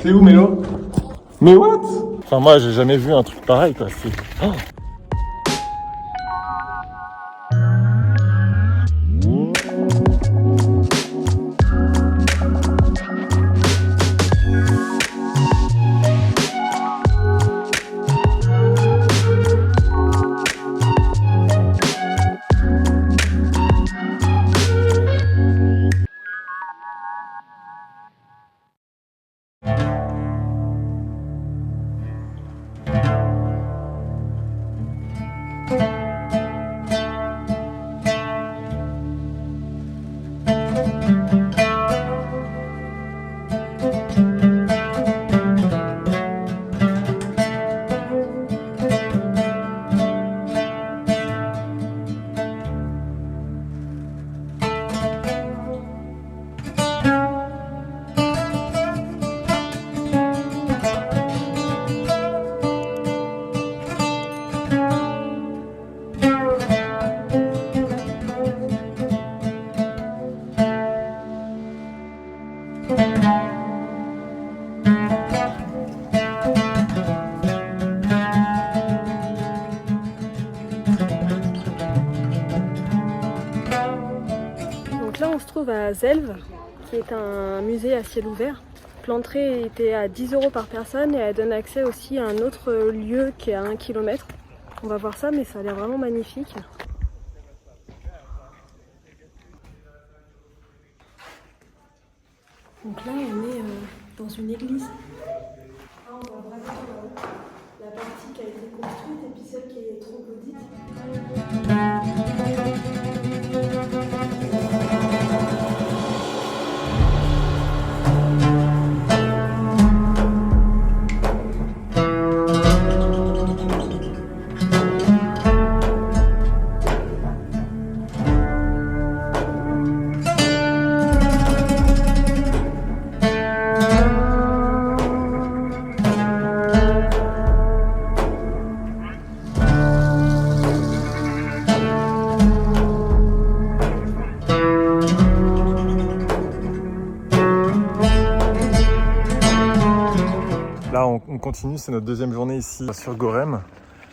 C'est où Mélo? Mais what? Enfin moi j'ai jamais vu un truc pareil quoi. C'est... Oh. Donc là on se trouve à Zelve, qui est un musée à ciel ouvert. L'entrée était à 10 € par personne et elle donne accès aussi à un autre lieu qui est à 1 km. On va voir ça mais ça a l'air vraiment magnifique. Donc là on est dans une église. Là on voit vraiment la partie qui a été construite et puis celle qui est troglodyte. Là on continue, c'est notre deuxième journée ici sur Gorem.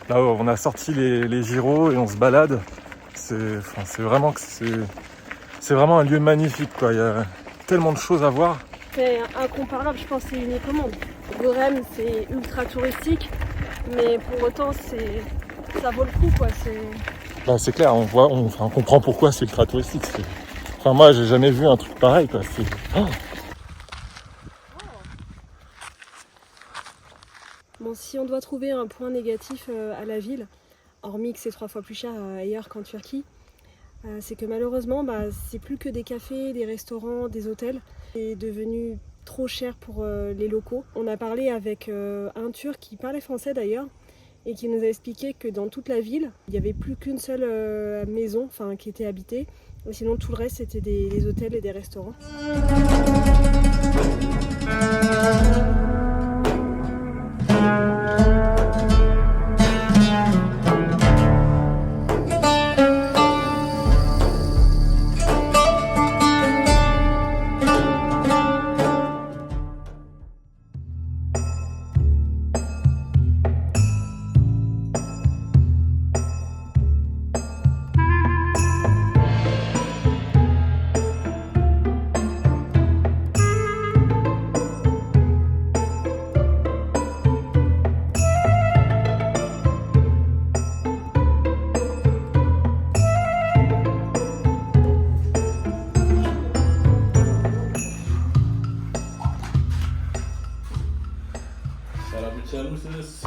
Là on a sorti les gyros et on se balade. C'est vraiment un lieu magnifique quoi. Il y a tellement de choses à voir. C'est incomparable, je pense, c'est unique au monde. Gorem c'est ultra touristique, mais pour autant ça vaut le coup quoi. Bah, c'est clair, on comprend pourquoi c'est ultra touristique. Enfin moi j'ai jamais vu un truc pareil quoi. C'est... Oh. Bon, si on doit trouver un point négatif à la ville, hormis que c'est 3 fois plus cher ailleurs qu'en Turquie, c'est que malheureusement, c'est plus que des cafés, des restaurants, des hôtels. C'est devenu trop cher pour les locaux. On a parlé avec un Turc qui parlait français d'ailleurs, et qui nous a expliqué que dans toute la ville, il n'y avait plus qu'une seule maison qui était habitée. Et sinon, tout le reste, c'était des hôtels et des restaurants.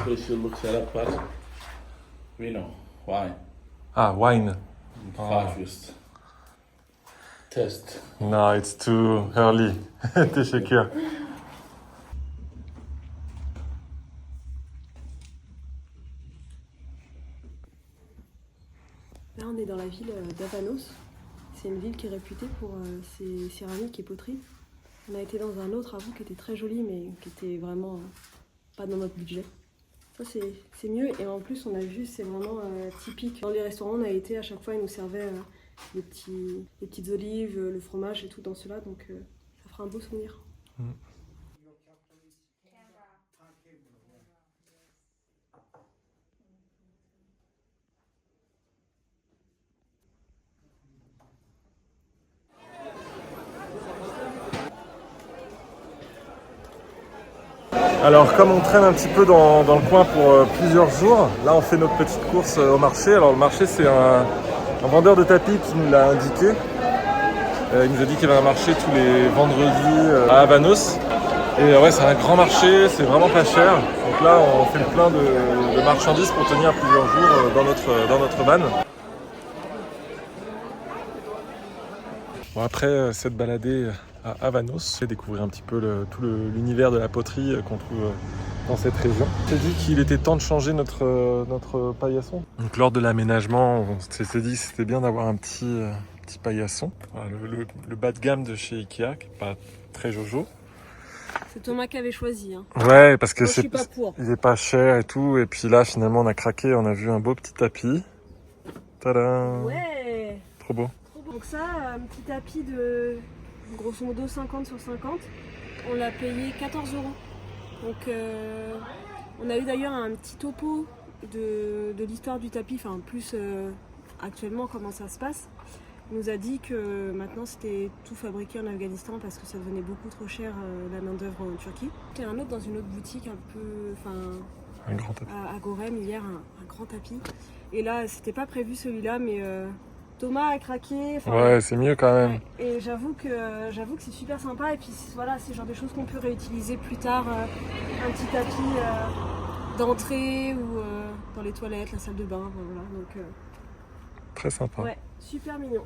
Speciallık şarap var. Vino, wine. Ah, wine. Farfust. Test. No, it's too early. Teşekkür. Là, on est dans la ville d'Avanos. C'est une ville qui est réputée pour ses céramiques et poteries. On a été dans un autre avant qui était très joli, mais qui était vraiment pas dans notre budget. Ça, c'est mieux. Et en plus, on a vu, c'est vraiment typique. Dans les restaurants, on a été, à chaque fois, ils nous servaient les petites olives, le fromage et tout dans cela. Donc, ça fera un beau souvenir. Alors comme on traîne un petit peu dans le coin pour plusieurs jours, là on fait notre petite course au marché. Alors le marché c'est un vendeur de tapis qui nous l'a indiqué. Il nous a dit qu'il y avait un marché tous les vendredis à Havanos. Et ouais, c'est un grand marché, c'est vraiment pas cher. Donc là on fait le plein de marchandises pour tenir plusieurs jours dans notre van. Bon, après cette baladée à Havanos, j'ai découvert un petit peu tout l'univers de la poterie qu'on trouve dans cette région. On s'est dit qu'il était temps de changer notre paillasson. Donc lors de l'aménagement, on s'est dit que c'était bien d'avoir un petit paillasson. Voilà, le bas de gamme de chez Ikea, qui n'est pas très jojo. C'est Thomas qui avait choisi. Hein. Ouais, parce que moi, je suis pas pour. Il est pas cher et tout. Et puis là, finalement, on a craqué, on a vu un beau petit tapis. Tadam! Ouais! Trop beau. Donc ça, un petit tapis de grosso modo 50 sur 50, on l'a payé 14 €. Donc on a eu d'ailleurs un petit topo de l'histoire du tapis, enfin plus actuellement comment ça se passe. Il nous a dit que maintenant c'était tout fabriqué en Afghanistan parce que ça devenait beaucoup trop cher la main d'œuvre en Turquie. Il y a un autre dans une autre boutique un peu, un grand tapis. À Gorem hier, un grand tapis. Et là c'était pas prévu celui-là, mais Thomas a craqué. Ouais, c'est mieux quand même. Ouais, et j'avoue que c'est super sympa. Et puis voilà, c'est le genre de choses qu'on peut réutiliser plus tard. Un petit tapis d'entrée ou dans les toilettes, la salle de bain. Voilà, donc, très sympa. Ouais, super mignon.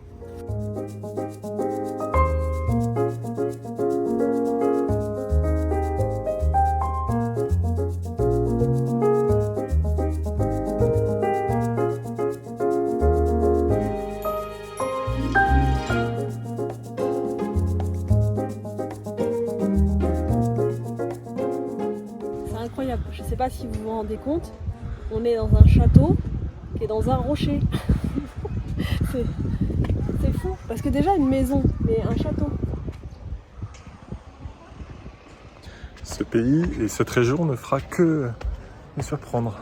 Je ne sais pas si vous vous rendez compte, on est dans un château qui est dans un rocher. c'est fou, parce que déjà une maison, mais un château. Ce pays et cette région ne fera que nous surprendre.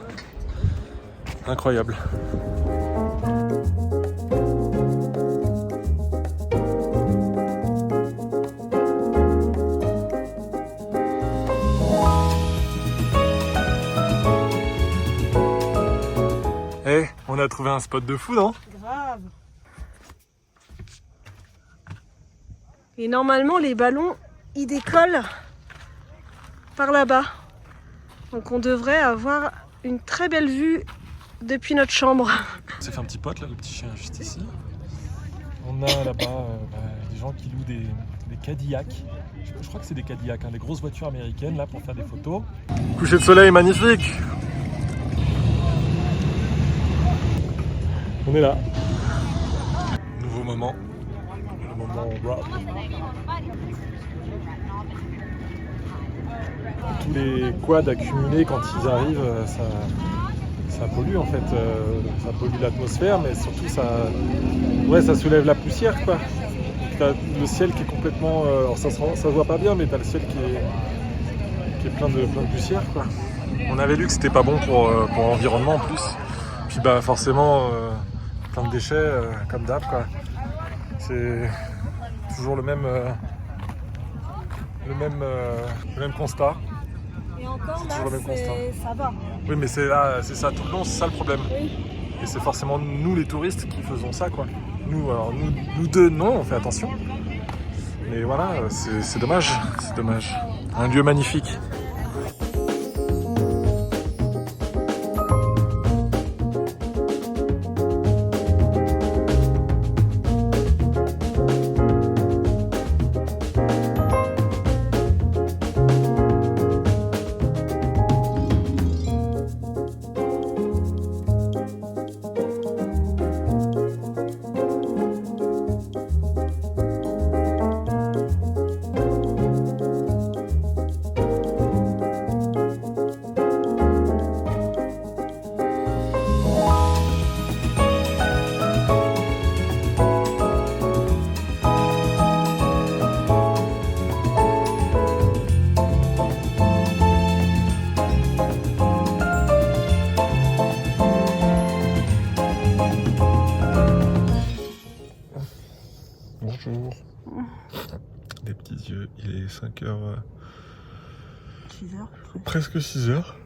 Incroyable. On a trouvé un spot de fou, non? Grave. Et normalement, les ballons, ils décollent par là-bas. Donc on devrait avoir une très belle vue depuis notre chambre. On s'est fait un petit pote, là, le petit chien juste ici. On a là-bas des gens qui louent des Cadillacs. Je crois que c'est des Cadillacs, hein, des grosses voitures américaines là pour faire des photos. Coucher de soleil magnifique. On est là. Nouveau moment. Le moment rock. Tous les quads accumulés quand ils arrivent, ça pollue en fait. Ça pollue l'atmosphère, mais surtout ça soulève la poussière quoi. T'as le ciel qui est complètement. Alors ça se voit pas bien, mais t'as le ciel qui est plein de poussière quoi. On avait lu que c'était pas bon pour l'environnement en plus. Puis bah forcément. Plein de déchets comme d'hab quoi. C'est toujours le même constat. Et encore là, ça va. Oui mais c'est ça tout le long, c'est ça le problème. Oui. Et c'est forcément nous les touristes qui faisons ça quoi. Nous deux non, on fait attention. Mais voilà, c'est dommage, c'est dommage. Un lieu magnifique. Bonjour. Des petits yeux, il est 5h 6 heures. Presque 6 heures.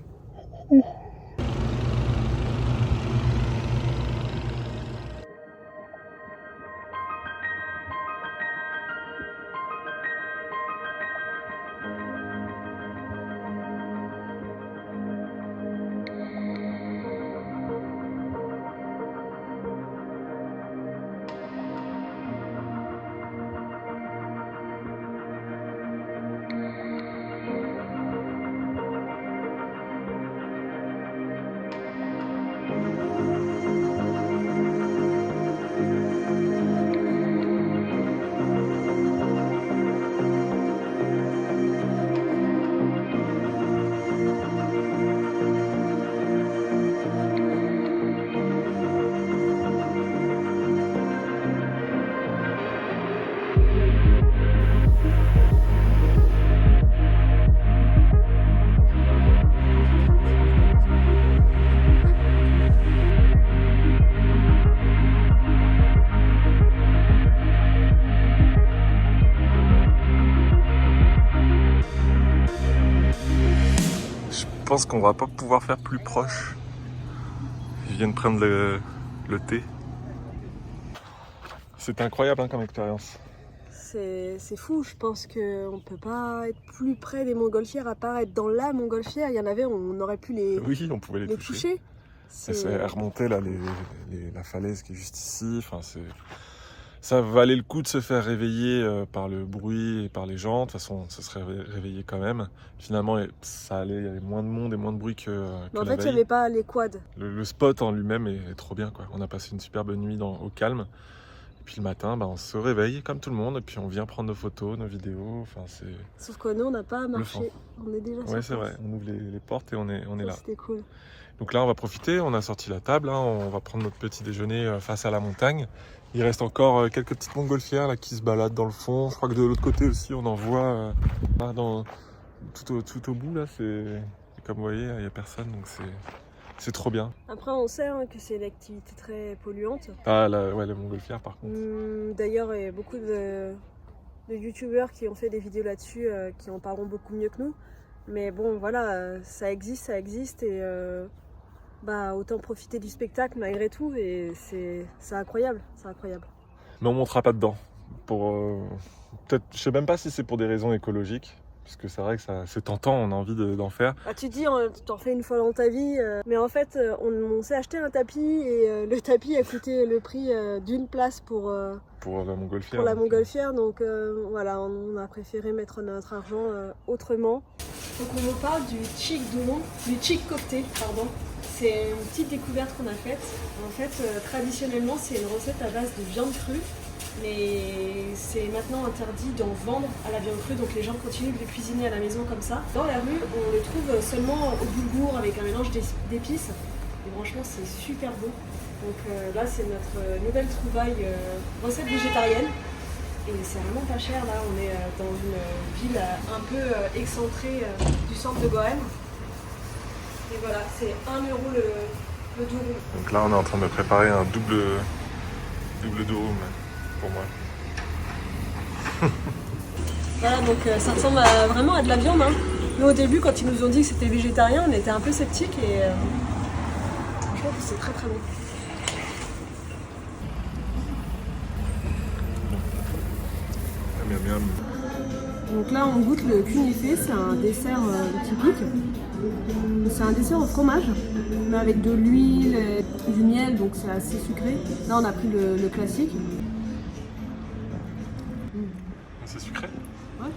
Je pense qu'on va pas pouvoir faire plus proche. Je viens de prendre le thé. C'est incroyable hein, comme expérience. C'est fou, je pense qu'on peut pas être plus près des montgolfières à part être dans la montgolfière. Il y en avait, on aurait pu les, Oui, on pouvait les toucher. Et c'est remonter là, la falaise qui est juste ici. Enfin, ça valait le coup de se faire réveiller par le bruit et par les gens. De toute façon, ça serait réveillé quand même. Finalement, ça allait, il y avait moins de monde et moins de bruit que Mais en la fait, il n'y veille. avait pas les quads. Le spot en lui-même est trop bien, quoi. On a passé une superbe nuit au calme. Et puis le matin, on se réveille comme tout le monde. Et puis on vient prendre nos photos, nos vidéos. Enfin, sauf que nous, on n'a pas marché. On est déjà sur Ouais, c'est vrai. On ouvre les portes et on est là. C'était cool. Donc là, on va profiter. On a sorti la table. Hein. On va prendre notre petit déjeuner face à la montagne. Il reste encore quelques petites montgolfières là, qui se baladent dans le fond. Je crois que de l'autre côté aussi, on en voit tout au bout. Là, comme vous voyez, il n'y a personne. Donc c'est trop bien. Après, on sait hein, que c'est une activité très polluante. Ah, la montgolfière, par contre. D'ailleurs, il y a beaucoup de youtubeurs qui ont fait des vidéos là-dessus qui en parleront beaucoup mieux que nous. Mais bon, voilà, ça existe et autant profiter du spectacle malgré tout. Et c'est incroyable, Mais on ne montera pas dedans. Peut-être, je sais même pas si c'est pour des raisons écologiques. Parce que c'est vrai que c'est tentant, on a envie d'en faire. Ah, tu dis, t'en fais une fois dans ta vie, mais en fait, on s'est acheté un tapis et le tapis a coûté le prix d'une place pour la montgolfière. Donc voilà, on a préféré mettre notre argent autrement. Donc on nous parle du chick côté, pardon. C'est une petite découverte qu'on a faite. En fait, traditionnellement, c'est une recette à base de viande crue. Mais c'est maintenant interdit d'en vendre à la viande crue, donc les gens continuent de les cuisiner à la maison comme ça. Dans la rue, on les trouve seulement au boulgour avec un mélange d'épices. Et franchement, c'est super bon. Donc là, c'est notre nouvelle trouvaille recette végétarienne. Et c'est vraiment pas cher, là, on est dans une ville un peu excentrée du centre de Gohem. Et voilà, c'est 1 € le durum. Donc là, on est en train de préparer un double durum. Pour moi. Voilà, donc ça ressemble vraiment à de la viande. Hein. Nous, au début, quand ils nous ont dit que c'était végétarien, on était un peu sceptiques et franchement, c'est très très bon. Miam, miam. Donc là, on goûte le cunifé, c'est un dessert typique. C'est un dessert au fromage, mais avec de l'huile, du miel, donc c'est assez sucré. Là, on a pris le classique. C'est sucré ? Ouais,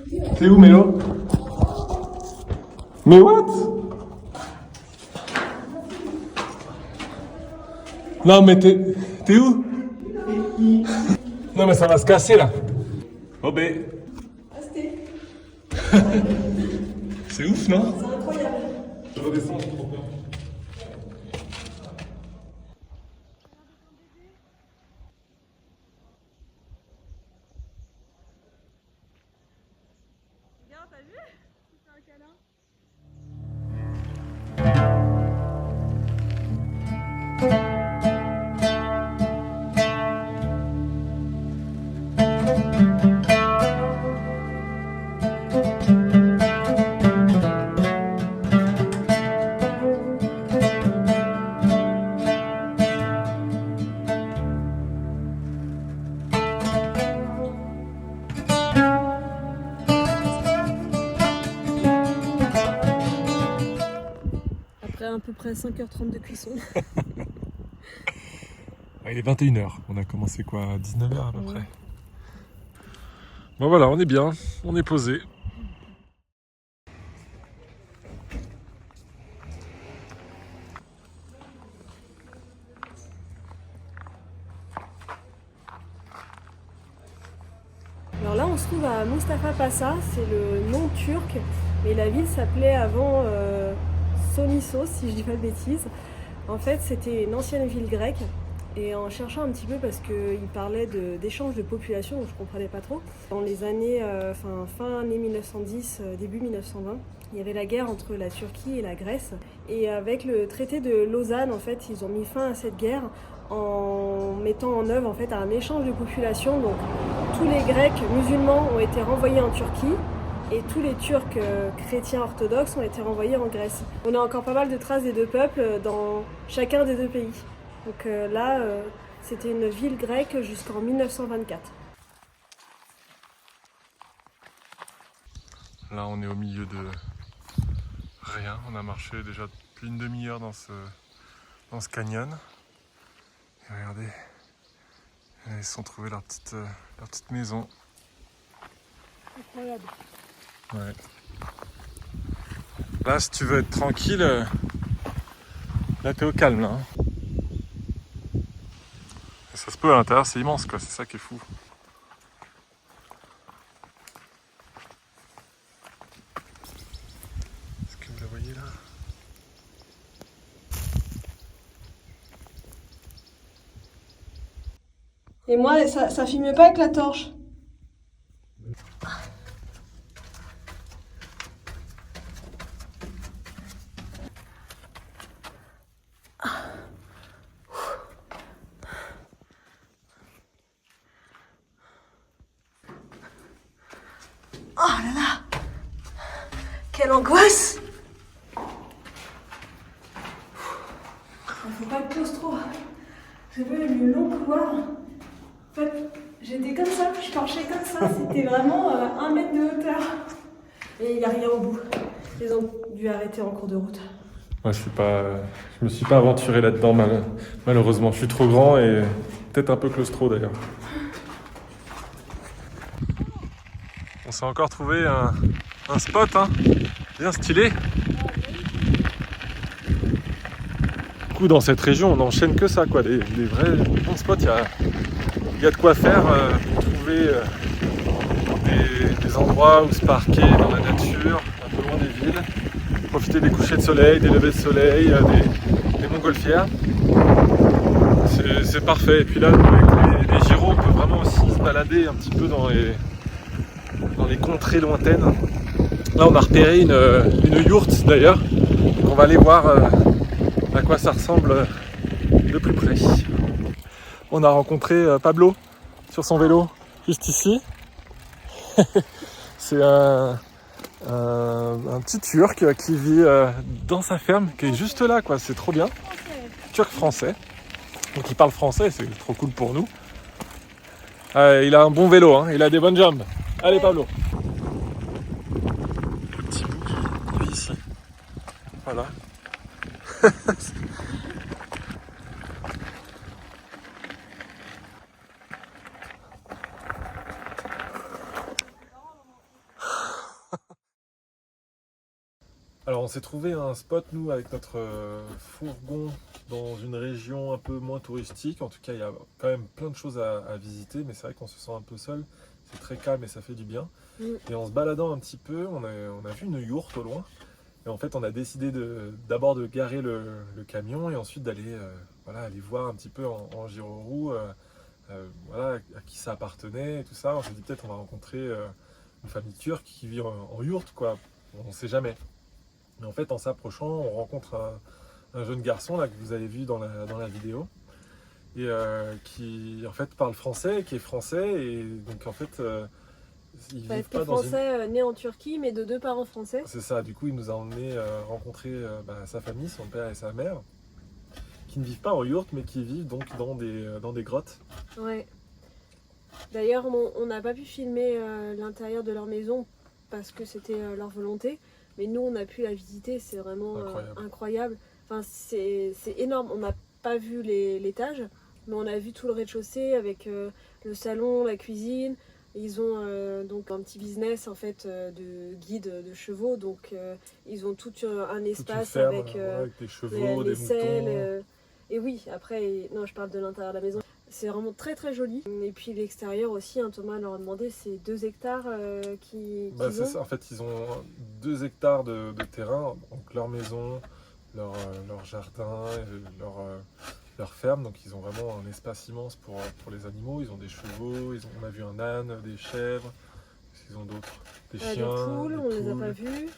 sucré. T'es où, Mélo? Mais what? Non, mais t'es où? Non, mais ça va se casser là. Oh, bé. C'est ouf, non? C'est incroyable. Je redescends, j'ai trop peur. Regarde, t'as vu? C'est un câlin. Après à peu près 5h30 de cuisson. Il est 21h, on a commencé quoi à 19h à peu Ouais. près. Bon voilà, on est bien, on est posé. Alors là, on se trouve à Mustafa Pasa, c'est le nom turc, mais la ville s'appelait avant Sonissos, si je dis pas de bêtises. En fait, c'était une ancienne ville grecque, et en cherchant un petit peu, parce qu'il parlait d'échange de population, donc je comprenais pas trop. Dans les années, fin années 1910, début 1920, il y avait la guerre entre la Turquie et la Grèce, et avec le traité de Lausanne, en fait, ils ont mis fin à cette guerre en mettant en œuvre en fait un échange de population. Donc tous les Grecs musulmans ont été renvoyés en Turquie et tous les Turcs chrétiens orthodoxes ont été renvoyés en Grèce. On a encore pas mal de traces des deux peuples dans chacun des deux pays. Donc là, c'était une ville grecque jusqu'en 1924. Là, on est au milieu de rien. On a marché déjà depuis une demi-heure dans ce canyon. Et regardez, ils se sont trouvés leur petite maison. Incroyable. Ouais. Là, si tu veux être tranquille, là, t'es au calme. Là. Et ça se peut, à l'intérieur, c'est immense, quoi. C'est ça qui est fou. Est-ce que vous la voyez là? Et moi, ça filme pas avec la torche. Oh là là! Quelle angoisse! Faut pas être claustro. J'ai vu le long couloir. En fait, j'étais comme ça, puis je marchais comme ça. C'était vraiment 1 mètre de hauteur. Et il n'y a rien au bout. Ils ont dû arrêter en cours de route. Moi, je me suis pas aventuré là-dedans, malheureusement. Je suis trop grand et peut-être un peu claustro d'ailleurs. On s'est encore trouvé un spot, hein, bien stylé. Du coup, dans cette région, on n'enchaîne que ça, quoi. Les vrais bons spots, il y a de quoi faire pour trouver des endroits où se parquer dans la nature, un peu loin des villes. Profiter des couchers de soleil, des levées de soleil, des montgolfières. C'est parfait. Et puis là, avec les gyros, on peut vraiment aussi se balader un petit peu dans les contrées lointaines. Là, on a repéré une yourte d'ailleurs. Donc on va aller voir à quoi ça ressemble de plus près. On a rencontré Pablo sur son vélo, juste ici. C'est un petit Turc qui vit dans sa ferme, qui est juste là, quoi. C'est trop bien. Turc français. Donc il parle français, c'est trop cool pour nous. Il a un bon vélo, hein. Il a des bonnes jambes. Allez Pablo. Le petit bout qui vit ici. Voilà. Alors on s'est trouvé un spot nous avec notre fourgon dans une région un peu moins touristique. En tout cas il y a quand même plein de choses à visiter, mais c'est vrai qu'on se sent un peu seul. C'est très calme et ça fait du bien. Et en se baladant un petit peu, on a vu une yourte au loin. Et en fait on a décidé d'abord de garer le camion et ensuite d'aller aller voir un petit peu en gyroroue voilà, à qui ça appartenait et tout ça. On s'est dit peut-être on va rencontrer une famille turque qui vit en yourte, quoi. On ne sait jamais. Mais en fait, en s'approchant, on rencontre un jeune garçon là, que vous avez vu dans la vidéo. Et qui en fait parle français, qui est français. Et donc en fait, ils Bah, vivent qui est pas dans une... français, né en Turquie, mais de 2 parents français. C'est ça, du coup il nous a emmené rencontrer sa famille, son père et sa mère, qui ne vivent pas en yourte mais qui vivent donc dans des grottes. Ouais. D'ailleurs, on n'a pas pu filmer l'intérieur de leur maison parce que c'était leur volonté, mais nous on a pu la visiter, c'est vraiment incroyable. Enfin, c'est énorme, on n'a pas vu l'étage, mais on a vu tout le rez-de-chaussée avec le salon, la cuisine. Ils ont donc un petit business en fait de guide de chevaux, donc ils ont tout un espace ferme, avec, avec des chevaux, des selles. moutons. Et oui, après, non, je parle de l'intérieur de la maison. C'est vraiment très très joli. Et puis l'extérieur aussi, hein, Thomas leur a demandé, c'est 2 hectares qu'ils Bah, c'est ont. ça, en fait ils ont 2 hectares de terrain, donc leur maison, leur jardin, leur ferme, donc ils ont vraiment un espace immense pour les animaux. Ils ont des chevaux, on a vu un âne, des chèvres, ils ont d'autres, des chiens, Des poules, on les a pas vus,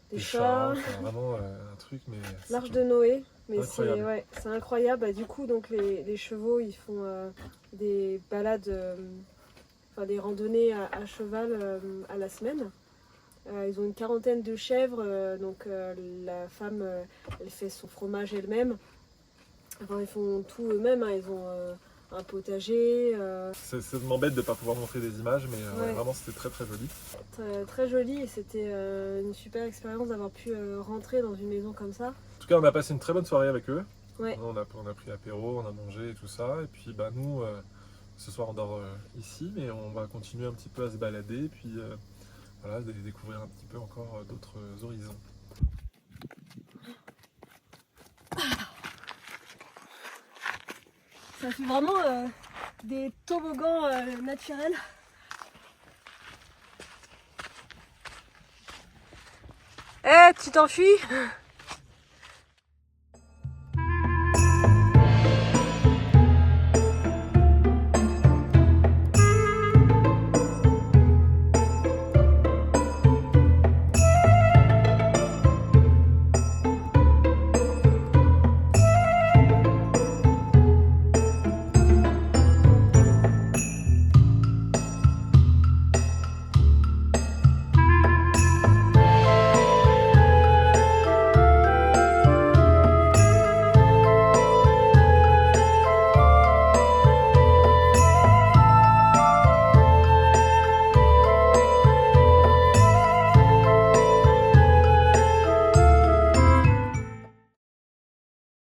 des chats, enfin, vraiment un truc, mais l'Arche de Noé. Mais incroyable. c'est incroyable. Bah, du coup, donc les chevaux, ils font des balades, enfin des randonnées à cheval à la semaine. Ils ont une 40aine de chèvres, donc la femme, elle fait son fromage elle-même. Enfin, ils font tout eux-mêmes, hein. Ils ont un potager. Ça m'embête de ne pas pouvoir montrer des images, mais Ouais. vraiment c'était très très joli. Très, très joli et c'était une super expérience d'avoir pu rentrer dans une maison comme ça. En tout cas, on a passé une très bonne soirée avec eux. Ouais. On a pris l'apéro, on a mangé et tout ça. Et puis bah, nous, ce soir on dort ici, mais on va continuer un petit peu à se balader et puis voilà, découvrir un petit peu encore d'autres horizons. Ça fait vraiment des toboggans naturels. Eh, tu t'enfuis?